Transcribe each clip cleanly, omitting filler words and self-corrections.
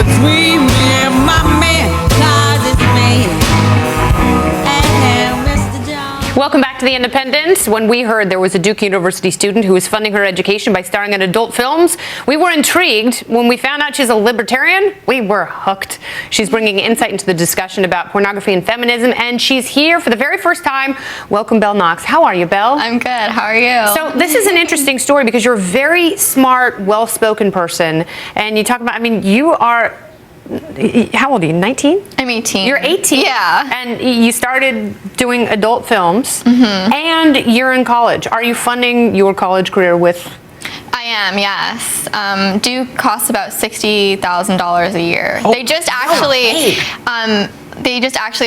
between me and my man, 'cause it's me and Mr. Jones. Welcome back to The Independent. When we heard there was a Duke University student who was funding her education by starring in adult films, we were intrigued. When we found out she's a libertarian, we were hooked. She's bringing insight into the discussion about pornography and feminism, and she's here for the very first time. Welcome, Belle Knox. How are you, Belle? I'm good. How are you? So this is an interesting story because you're a very smart, well-spoken person, and you talk about, I mean, you are, how old are you, 19? I'm 18. You're 18. Yeah. And you started doing adult films, and you're in college. Are you funding your college career with? I am, yes. Duke costs about $60,000 a year. Oh, they just actually,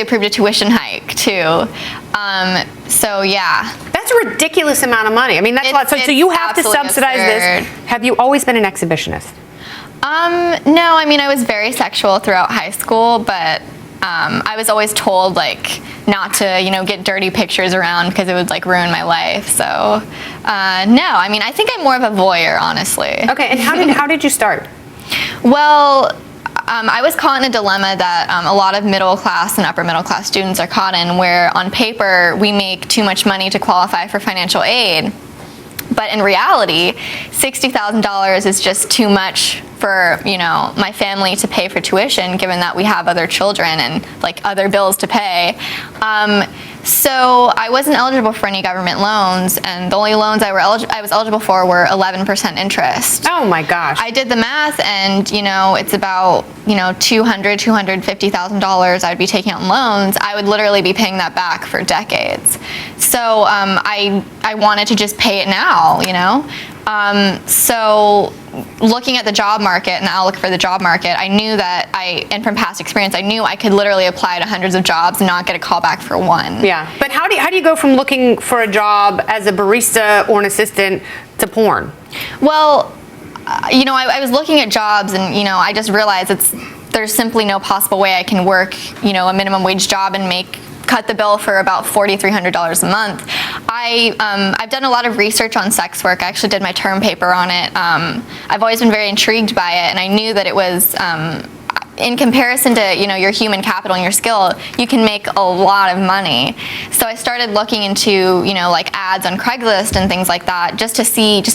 approved a tuition hike too. So yeah. That's a ridiculous amount of money. I mean, that's a lot. So you have to subsidize this. Have you always been an exhibitionist? No, I mean, I was very sexual throughout high school, but I was always told, like, not to, get dirty pictures around because it would, like, ruin my life. So, no, I mean, I think I'm more of a voyeur, honestly. Okay, and how did you start? Well, I was caught in a dilemma that a lot of middle class and upper middle class students are caught in, where on paper we make too much money to qualify for financial aid. But in reality, $60,000 is just too much for, my family to pay for tuition, given that we have other children and, like, other bills to pay. So I wasn't eligible for any government loans, and the only loans I was eligible for were 11% interest. Oh my gosh. I did the math, and it's about $250,000 I'd be taking out in loans. I would literally be paying that back for decades. So I wanted to just pay it now, So looking at the job market and the outlook for the job market, I knew that and from past experience, I knew I could literally apply to hundreds of jobs and not get a call back for one. Yeah, but how do you go from looking for a job as a barista or an assistant to porn? Well, I was looking at jobs, and I just realized there's simply no possible way I can work a minimum wage job and cut the bill for about $4,300 a month. I've done a lot of research on sex work. I actually did my term paper on it. I've always been very intrigued by it, and I knew that it was, in comparison to your human capital and your skill, you can make a lot of money. So I started looking into like ads on Craigslist and things like that, just to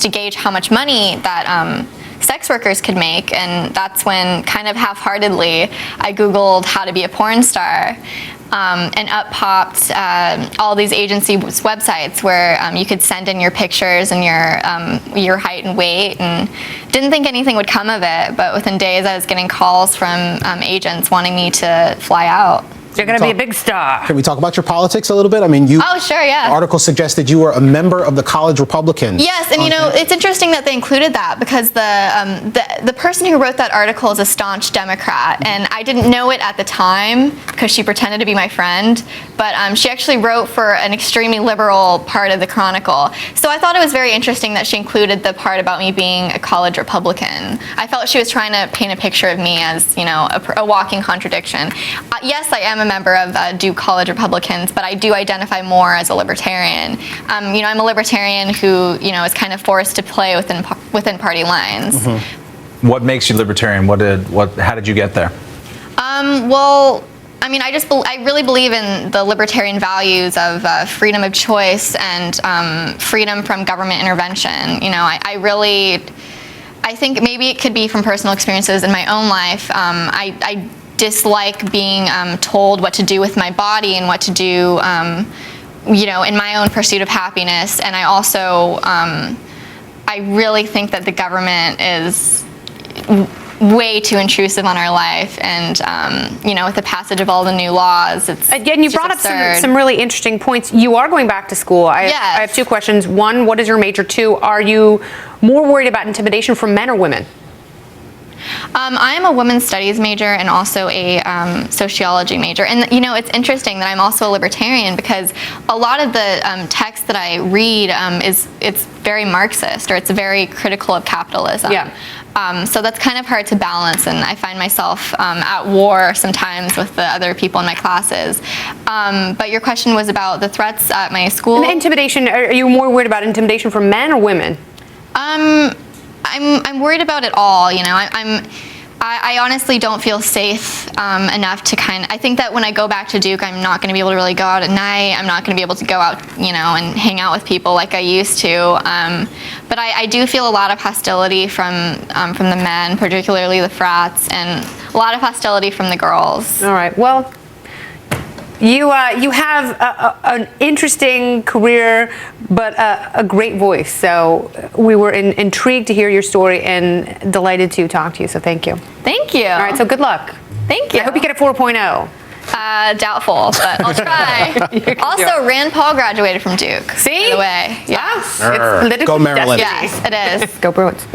gauge how much money that sex workers could make. And that's when, kind of half-heartedly, I Googled how to be a porn star. And up popped all these agency websites where you could send in your pictures and your height and weight, and didn't think anything would come of it. But within days, I was getting calls from agents wanting me to fly out. You're going to be a big star. Can we talk about your politics a little bit? I mean, Oh, sure, yeah. The article suggested you were a member of the college Republicans. Yes, and it's interesting that they included that, because the person who wrote that article is a staunch Democrat, and I didn't know it at the time because she pretended to be my friend, but she actually wrote for an extremely liberal part of the Chronicle. So I thought it was very interesting that she included the part about me being a college Republican. I felt she was trying to paint a picture of me as, a walking contradiction. Yes, I am a member of Duke College Republicans, but I do identify more as a libertarian. I'm a libertarian who, is kind of forced to play within party lines. Mm-hmm. What makes you libertarian? How did you get there? Well, I mean, I really believe in the libertarian values of freedom of choice and freedom from government intervention. I think maybe it could be from personal experiences in my own life. I dislike being told what to do with my body and what to do, in my own pursuit of happiness. And I also, I really think that the government is way too intrusive on our life, and with the passage of all the new laws, it's again, you brought up some really interesting points. You are going back to school. I have two questions. One, what is your major? Two, are you more worried about intimidation from men or women? I am a women's studies major and also a sociology major. And, it's interesting that I'm also a libertarian, because a lot of the text that I read it's very Marxist, or it's very critical of capitalism. Yeah. So that's kind of hard to balance, and I find myself at war sometimes with the other people in my classes. But your question was about the threats at my school. And intimidation, are you more worried about intimidation from men or women? I'm worried about it all. I honestly don't feel safe enough to I think that when I go back to Duke, I'm not going to be able to really go out at night. I'm not going to be able to go out, and hang out with people like I used to. But I do feel a lot of hostility from the men, particularly the frats, and a lot of hostility from the girls. All right. Well, you have an interesting career, but a great voice. So we were intrigued to hear your story and delighted to talk to you. So thank you. Thank you. All right. So good luck. Thank you. I hope you get a 4.0. Doubtful, but I'll try. Also, Rand Paul graduated from Duke. See? By the way. Yes. Go It's Maryland. Yes, it is. Go Bruins.